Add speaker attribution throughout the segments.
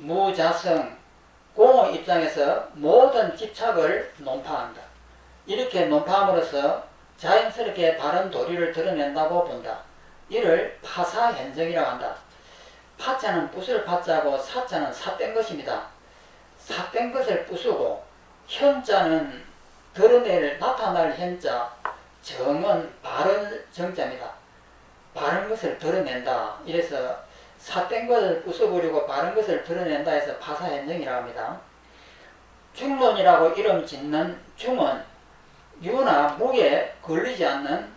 Speaker 1: 무자성, 공의 입장에서 모든 집착을 논파한다. 이렇게 논파함으로써 자연스럽게 바른 도리를 드러낸다고 본다. 이를 파사현정이라고 한다. 파자는 부술 파자고 사자는 삿된 것입니다. 삿된 것을 부수고 현자는 드러낼, 나타날 현자, 정은 바른 정자입니다. 바른 것을 드러낸다. 이래서 삿된 것을 부숴버리고 바른 것을 드러낸다 해서 파사현정이라고 합니다. 중론이라고 이름 짓는 중은 유나 무에 걸리지 않는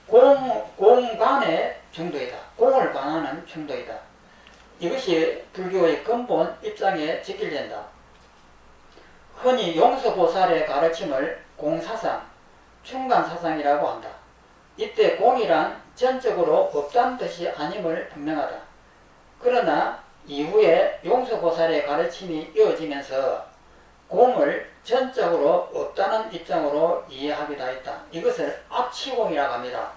Speaker 1: 공간의 정도이다. 공을 관하는 정도이다. 이것이 불교의 근본 입장에 지킬된다. 흔히 용서보살의 가르침을 공사상, 충간사상이라고 한다. 이때 공이란 전적으로 없다는 뜻이 아님을 분명하다. 그러나 이후에 용서보살의 가르침이 이어지면서 공을 전적으로 없다는 입장으로 이해하기도 했다. 이것을 압치공이라고 합니다.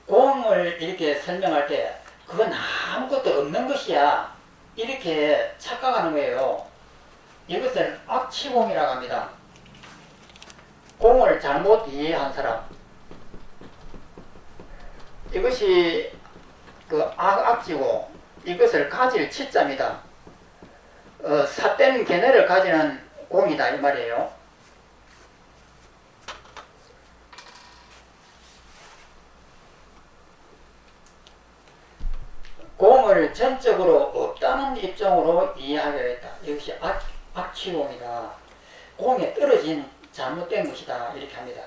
Speaker 1: 공을 이렇게 설명할 때 그건 아무것도 없는 것이야 이렇게 착각하는 거예요. 이것을 압치공이라고 합니다. 공을 잘못 이해한 사람, 이것이 그 악지고 이것을 가질 치자입니다. 삿된 견해를 가지는 공이다 이 말이에요. 공을 전적으로 없다는 입장으로 이해하려 했다. 이것이 악취공이다. 공에 떨어진 잘못된 것이다 이렇게 합니다.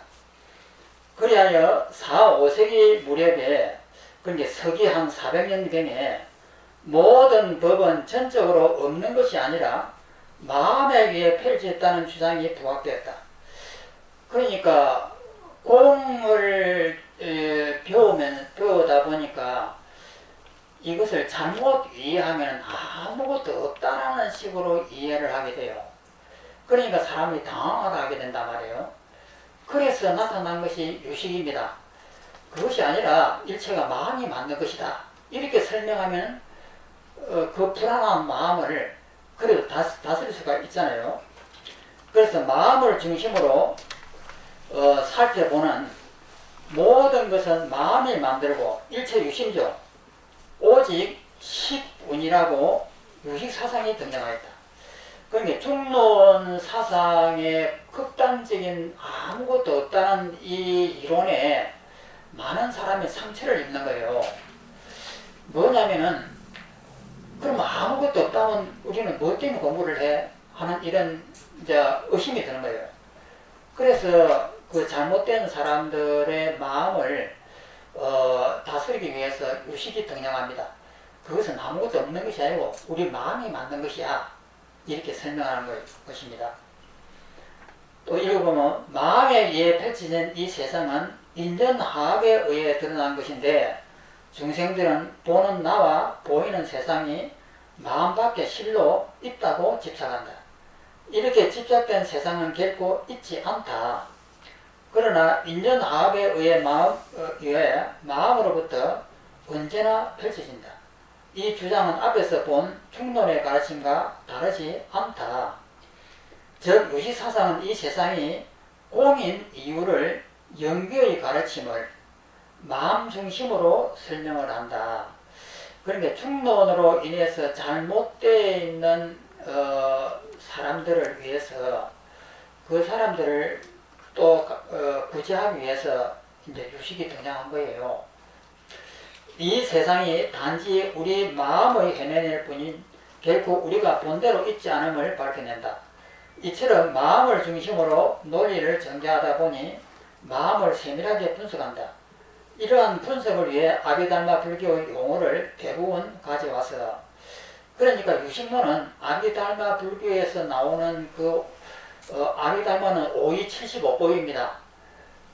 Speaker 1: 그리하여 4, 5세기 무렵에 그러니까 서기 한 400년경에 모든 법은 전적으로 없는 것이 아니라 마음에 의해 펼쳐졌다는 주장이 부각되었다. 그러니까 공을 배우다 보니까 이것을 잘못 이해하면 아무것도 없다는 식으로 이해를 하게 돼요. 그러니까 사람이 당황하게 된단 말이에요. 그래서 나타난 것이 유식입니다. 그것이 아니라 일체가 마음이 만든 것이다. 이렇게 설명하면 그 불안한 마음을 그래도 다스릴 수가 있잖아요. 그래서 마음을 중심으로 살펴보는 모든 것은 마음이 만들고 일체 유심죠. 오직 식운이라고 유식사상이 등장하였다. 그러니까 중론 사상의 극단적인 아무것도 없다는 이 이론에 많은 사람이 상처를 입는 거예요. 뭐냐면은 그럼 아무것도 없다면 우리는 뭐 때문에 공부를 해? 하는 이런 이제 의심이 드는 거예요. 그래서 그 잘못된 사람들의 마음을 다스리기 위해서 유식이 등장합니다. 그것은 아무것도 없는 것이 아니고 우리 마음이 만든 것이야. 이렇게 설명하는 것입니다. 또 읽어보면 마음에 의해 펼쳐진 이 세상은 인전하학에 의해 드러난 것인데 중생들은 보는 나와 보이는 세상이 마음 밖에 실로 있다고 집착한다. 이렇게 집착된 세상은 결코 있지 않다. 그러나 인전하학에 의해 마음으로부터 언제나 펼쳐진다. 이 주장은 앞에서 본 충론의 가르침과 다르지 않다. 즉 유식사상은 이 세상이 공인 이유를 영교의 가르침을 마음 중심으로 설명을 한다. 그러니까 충론으로 인해서 잘못되어 있는 사람들을 위해서 그 사람들을 또 구제하기 위해서 이제 유식이 등장한 거예요. 이 세상이 단지 우리 마음의 현현일 뿐인 결코 우리가 본대로 있지 않음을 밝혀낸다. 이처럼 마음을 중심으로 논리를 전개하다 보니 마음을 세밀하게 분석한다. 이러한 분석을 위해 아비달마 불교의 용어를 대부분 가져와서 그러니까 유식론은 아비달마 불교에서 나오는 아비달마는 5의 75법입니다.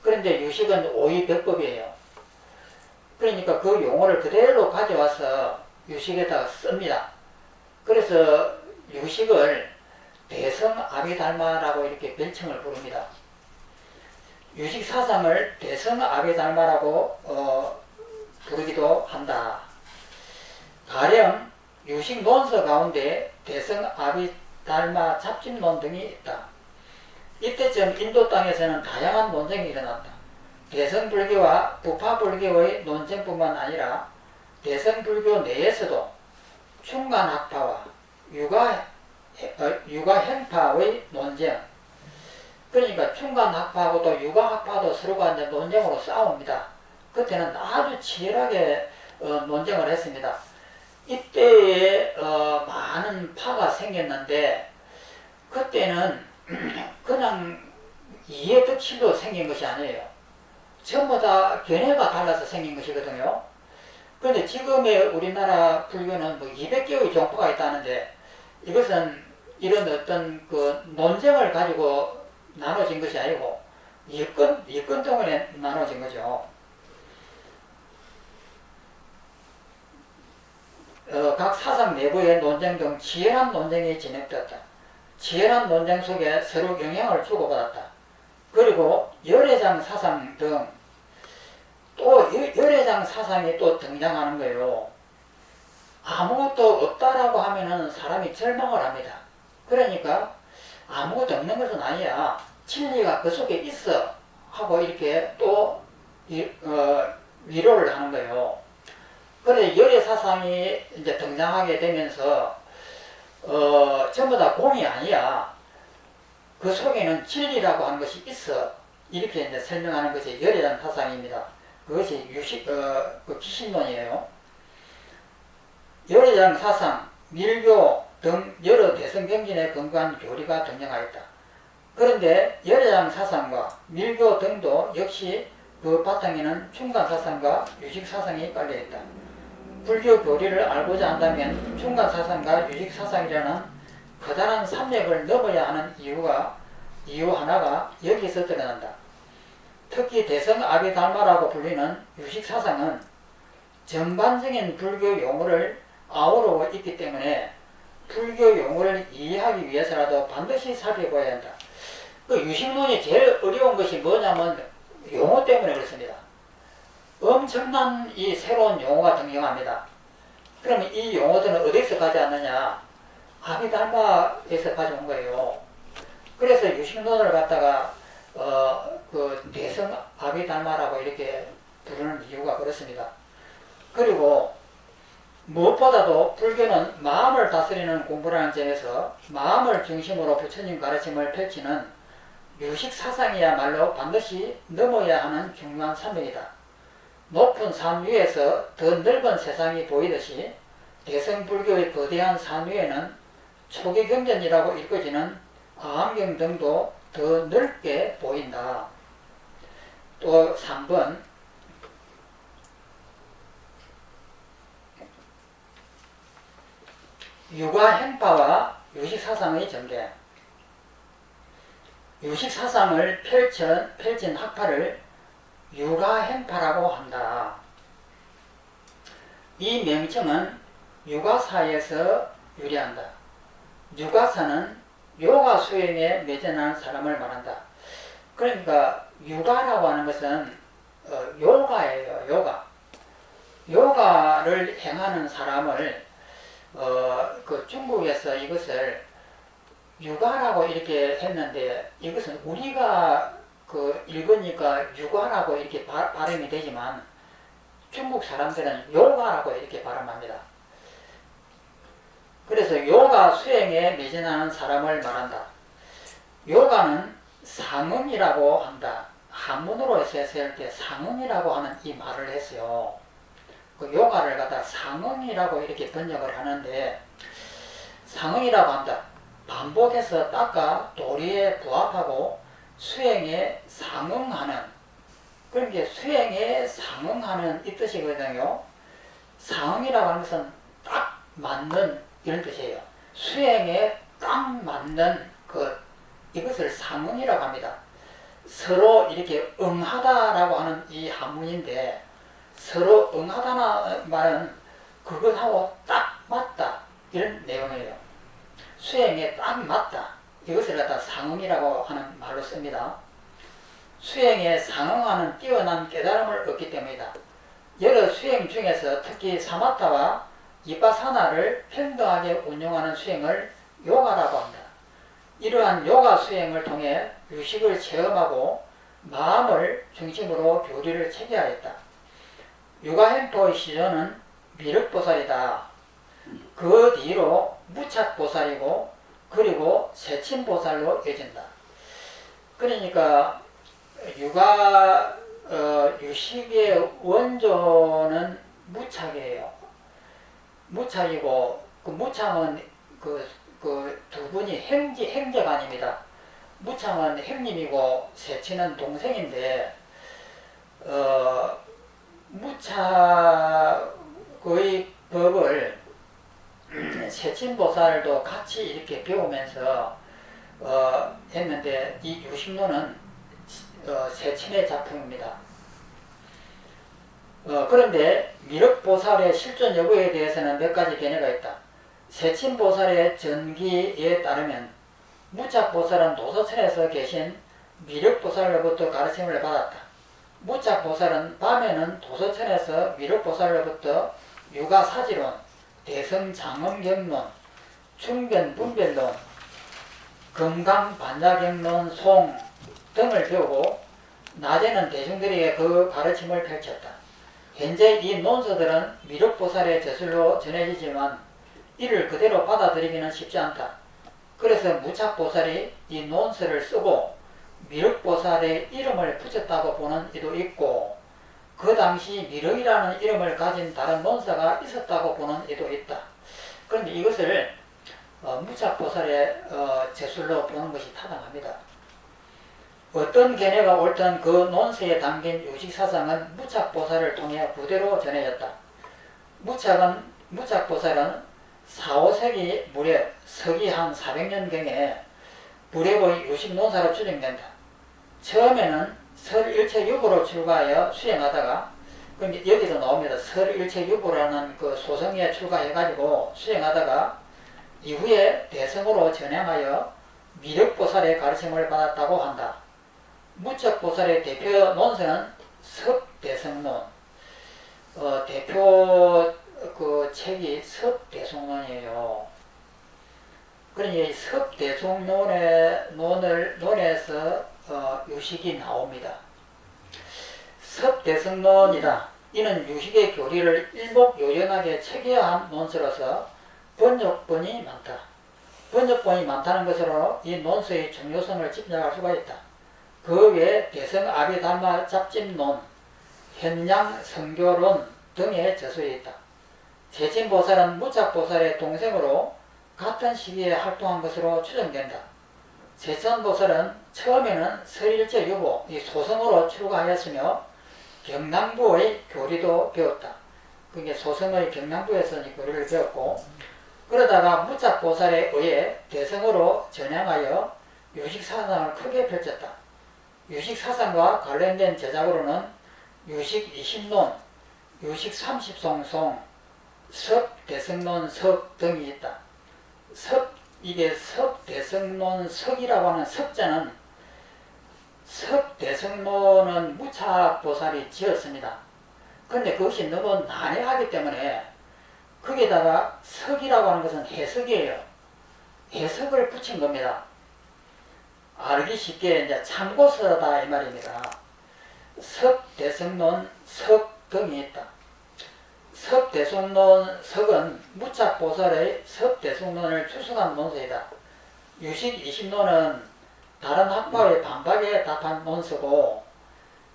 Speaker 1: 그런데 유식은 5의 100법이에요. 그러니까 그 용어를 그대로 가져와서 유식에다가 씁니다. 그래서 유식을 대성 아비달마라고 이렇게 별칭을 부릅니다. 유식 사상을 대성 아비달마라고 부르기도 한다. 가령 유식 논서 가운데 대성 아비달마 잡집론 등이 있다. 이때쯤 인도 땅에서는 다양한 논쟁이 일어났다. 대성불교와 부파불교의 논쟁뿐만 아니라 대성불교 내에서도 충간학파와 육아행파의 논쟁, 그러니까 충간학파하고도 육아학파도 서로가 이제 논쟁으로 싸웁니다. 그때는 아주 치열하게 논쟁을 했습니다. 이때에 많은 파가 생겼는데 그때는 그냥 이해득실로 생긴 것이 아니에요. 전부 다 견해가 달라서 생긴 것이거든요. 그런데 지금의 우리나라 불교는 뭐 200개의 종파가 있다는데 이것은 이런 어떤 그 논쟁을 가지고 나눠진 것이 아니고 일꾼 때문에 나눠진 거죠. 각 사상 내부의 논쟁 등 치열한 논쟁이 진행되었다. 치열한 논쟁 속에 서로 영향을 주고받았다. 그리고 열애장 사상 등 또 열애장 사상이 또 등장하는 거예요. 아무것도 없다라고 하면은 사람이 절망을 합니다. 그러니까 아무것도 없는 것은 아니야. 진리가 그 속에 있어 하고 이렇게 또 위로를 하는 거예요. 그래 열애 사상이 이제 등장하게 되면서 전부 다 공이 아니야. 그 속에는 진리라고 하는 것이 있어. 이렇게 이제 설명하는 것이 열애장 사상입니다. 그것이 기신론이에요. 열애장 사상, 밀교 등 여러 대성경전에 근거한 교리가 등장하였다. 그런데 열애장 사상과 밀교 등도 역시 그 바탕에는 충간사상과 유식사상이 깔려있다. 불교 교리를 알고자 한다면 충간사상과 유식사상이라는 커다란 산맥을 넘어야 하는 이유 하나가 여기서 드러난다. 특히 대성 아비달마라고 불리는 유식사상은 전반적인 불교 용어를 아우르고 있기 때문에 불교 용어를 이해하기 위해서라도 반드시 살펴봐야 한다. 그 유식론이 제일 어려운 것이 뭐냐면 용어 때문에 그렇습니다. 엄청난 이 새로운 용어가 등장합니다. 그러면 이 용어들은 어디서 가져왔느냐? 아비달마에서 가져온 거예요. 그래서 유식론을 갖다가 그 대성 아비달마라고 이렇게 부르는 이유가 그렇습니다. 그리고 무엇보다도 불교는 마음을 다스리는 공부라는 점에서 마음을 중심으로 부처님 가르침을 펼치는 유식사상이야말로 반드시 넘어야 하는 중요한 산맥이다. 높은 산 위에서 더 넓은 세상이 보이듯이 대성불교의 거대한 산 위에는 초기경전이라고 읽어지는 아함경 등도 더 넓게 보인다. 또 3번 육아행파와 유식사상의 전개. 유식사상을 펼친 학파를 육아행파라고 한다. 이 명칭은 육아사에서 유래한다. 육아사는 요가 수행에 매진하는 사람을 말한다. 그러니까 육아라고 하는 것은 요가예요. 요가. 요가를 행하는 사람을 그 중국에서 이것을 육아라고 이렇게 했는데 이것은 우리가 그 읽으니까 육아라고 이렇게 발음이 되지만 중국 사람들은 요가라고 이렇게 발음합니다. 그래서 요가 수행에 매진하는 사람을 말한다. 요가는 상응이라고 한다. 한문으로 해서 했을 때 상응이라고 하는 이 말을 했어요. 그 요가를 갖다 상응이라고 이렇게 번역을 하는데 상응이라고 한다. 반복해서 닦아 도리에 부합하고 수행에 상응하는, 그러니까 수행에 상응하는 이 뜻이거든요. 상응이라고 하는 것은 딱 맞는 이런 뜻이에요. 수행에 딱 맞는 이것을 상응이라고 합니다. 서로 이렇게 응하다라고 하는 이 한문인데 서로 응하다는 말은 그것하고 딱 맞다 이런 내용이에요. 수행에 딱 맞다. 이것을 갖다 상응이라고 하는 말로 씁니다. 수행에 상응하는 뛰어난 깨달음을 얻기 때문이다. 여러 수행 중에서 특히 사마타와 이빠사나를 평등하게 운용하는 수행을 요가라고 합니다. 이러한 요가 수행을 통해 유식을 체험하고 마음을 중심으로 교리를 체계하였다. 유가행포의 시조는 미륵보살이다. 그 뒤로 무착보살이고 그리고 세친보살로 이어진다. 그러니까 유식의 원조는 무착이에요. 무착이고 그 무착은 그 두 분이 형제가 아닙니다. 무착은 형님이고 세친은 동생인데 무착의 법을 세친보살도 같이 이렇게 배우면서 했는데 이 유식론은 세친의 작품입니다. 그런데 미륵보살의 실존 여부에 대해서는 몇 가지 견해가 있다. 세친보살의 전기에 따르면 무착보살은 도서천에서 계신 미륵보살로부터 가르침을 받았다. 무착보살은 밤에는 도서천에서 미륵보살로부터 유가사지론, 대성장엄경론, 충변분별론, 금강반자경론, 송 등을 배우고 낮에는 대중들에게 그 가르침을 펼쳤다. 현재 이 논서들은 미륵보살의 저술로 전해지지만 이를 그대로 받아들이기는 쉽지 않다. 그래서 무착보살이 이 논서를 쓰고 미륵보살의 이름을 붙였다고 보는 이도 있고 그 당시 미륵이라는 이름을 가진 다른 논서가 있었다고 보는 이도 있다. 그런데 이것을 무착보살의 제술로 보는 것이 타당합니다. 어떤 견해가 옳든 그 논서에 담긴 유식사상은 무착보살을 통해 그대로 전해졌다. 무착보살은 4, 5세기 무렵 서기 한 400년경에 무렵의 유식논사로 추정된다. 처음에는 설일체유보로 출가하여 수행하다가 여기도 나옵니다. 설일체유보라는 그 소성에 출가해가지고 수행하다가 이후에 대성으로 전향하여 미륵보살의 가르침을 받았다고 한다. 무척보살의 대표 논서는 섭대성론, 대표 그 책이 섭대성론이에요. 그러니 섭대성론에서 유식이 나옵니다. 섭대성론이다. 이는 유식의 교리를 일목요연하게 체계화한 논서로서 번역본이 많다. 번역본이 많다는 것으로 이 논서의 중요성을 짐작할 수가 있다. 그 외에 대성아비달마 잡집론, 현양성교론 등의 저서에 있다. 세친보살은 무착보살의 동생으로 같은 시기에 활동한 것으로 추정된다. 세천보살은 처음에는 설일제유보, 이 소성으로 출가하였으며 경남부의 교리도 배웠다. 그게 소성의 경남부에서 이 교리를 배웠고 그러다가 무착보살에 의해 대성으로 전향하여 유식사상을 크게 펼쳤다. 유식사상과 관련된 제작으로는 유식 20논, 유식 30송송, 섭대성론 석 등이 있다. 이게 섭대성론 석이라고 하는 석자는 섭대성론은 무착보살이 지었습니다. 그런데 그것이 너무 난해하기 때문에 거기에다가 석이라고 하는 것은 해석이에요. 해석을 붙인 겁니다. 알기 쉽게 이제 참고서다 이 말입니다. 섭대성론 석 등이 있다. 섭대성론 석은 무착보살의 섭대성론을 추승한 논서이다. 유식 20논은 다른 학파의 반박에 답한 논서고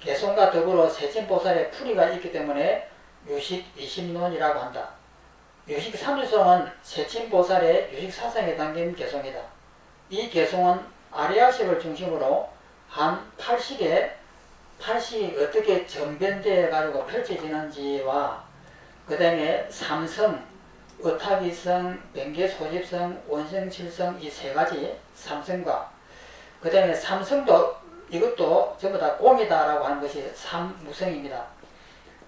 Speaker 1: 개성과 더불어 세친보살의 풀이가 있기 때문에 유식 20논이라고 한다. 유식 30송은 세친보살의 유식사상에 담긴 개성이다. 이 개성은 아리아식을 중심으로 한 8식이 어떻게 전변되어 가지고 펼쳐지는지와 그 다음에 삼성, 의타기성, 변계소집성, 원성칠성 이 세 가지 삼성과 그 다음에 삼성도 이것도 전부 다 공이다라고 하는 것이 삼무성입니다.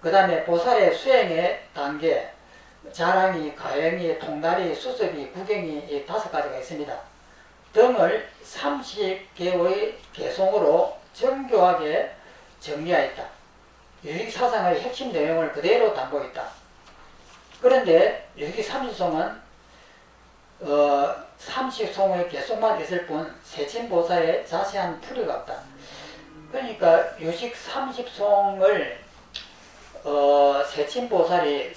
Speaker 1: 그 다음에 보살의 수행의 단계, 자랑이, 가행이, 통달이, 수습이, 구경이 이 5가지가 있습니다. 등을 30개의 개성으로 정교하게 정리하였다. 유식사상의 핵심 내용을 그대로 담고 있다. 그런데 여기 삼시송은 삼시송의 개송만 있을 뿐 세친보살의 자세한 풀이가 없다. 그러니까 유식 30송을 세친보살이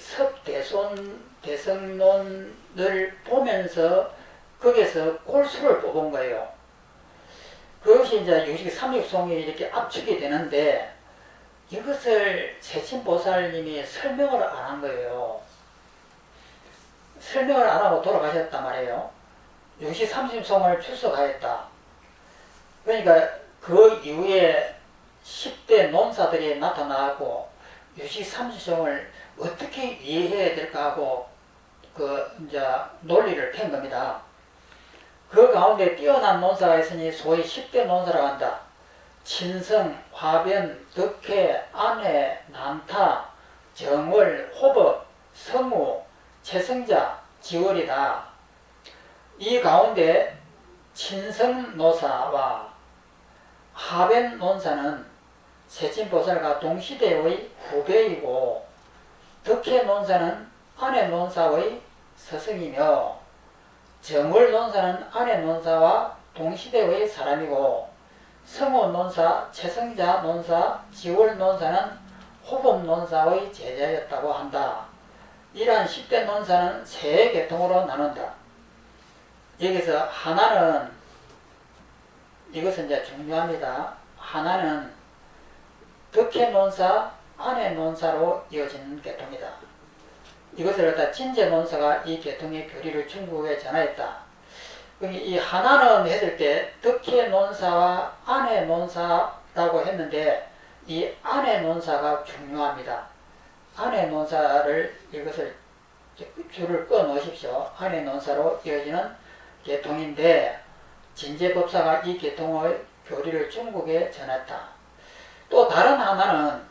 Speaker 1: 대성론을 보면서 거기에서 꼴수를 뽑은 거예요. 그것이 이제 유식 30송이 이렇게 압축이 되는데 이것을 세친보살님이 설명을 안 한 거예요. 설명을 안 하고 돌아가셨단 말이에요. 유식 30송을 출석하였다. 그러니까 그 이후에 10대 논사들이 나타나고 유식 30송을 어떻게 이해해야 될까 하고 이제 논리를 편 겁니다. 그 가운데 뛰어난 논사가 있으니 소위 10대 논사라고 한다. 친성, 화변, 덕회, 안회, 난타, 정월, 호법, 성우, 채성자, 지월이다. 이 가운데 친성노사와 하변논사는 세친보살과 동시대의 후배이고 덕혜논사는 아내논사의 스승이며 정월논사는 아내논사와 동시대의 사람이고 성우논사, 채성자논사, 지월논사는 호법논사의 제자였다고 한다. 이러한 10대 논사는 세 계통으로 나눈다. 여기서 하나는 이것은 이제 중요합니다. 하나는 덕혜논사, 아내논사로 이어지는 계통이다. 이것을 갖다 진제논사가 이 계통의 교리를 중국에 전하였다. 이 하나는 했을 때 덕혜논사와 아내논사라고 했는데 이 아내논사가 중요합니다. 아내논사를 이것을 줄을 꺼 놓으십시오. 아내논사로 이어지는 계통인데 진제법사가 이 계통의 교리를 중국에 전했다. 또 다른 하나는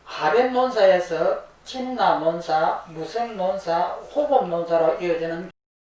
Speaker 1: 하변논사에서 진나논사, 무성논사, 호법논사로 이어지는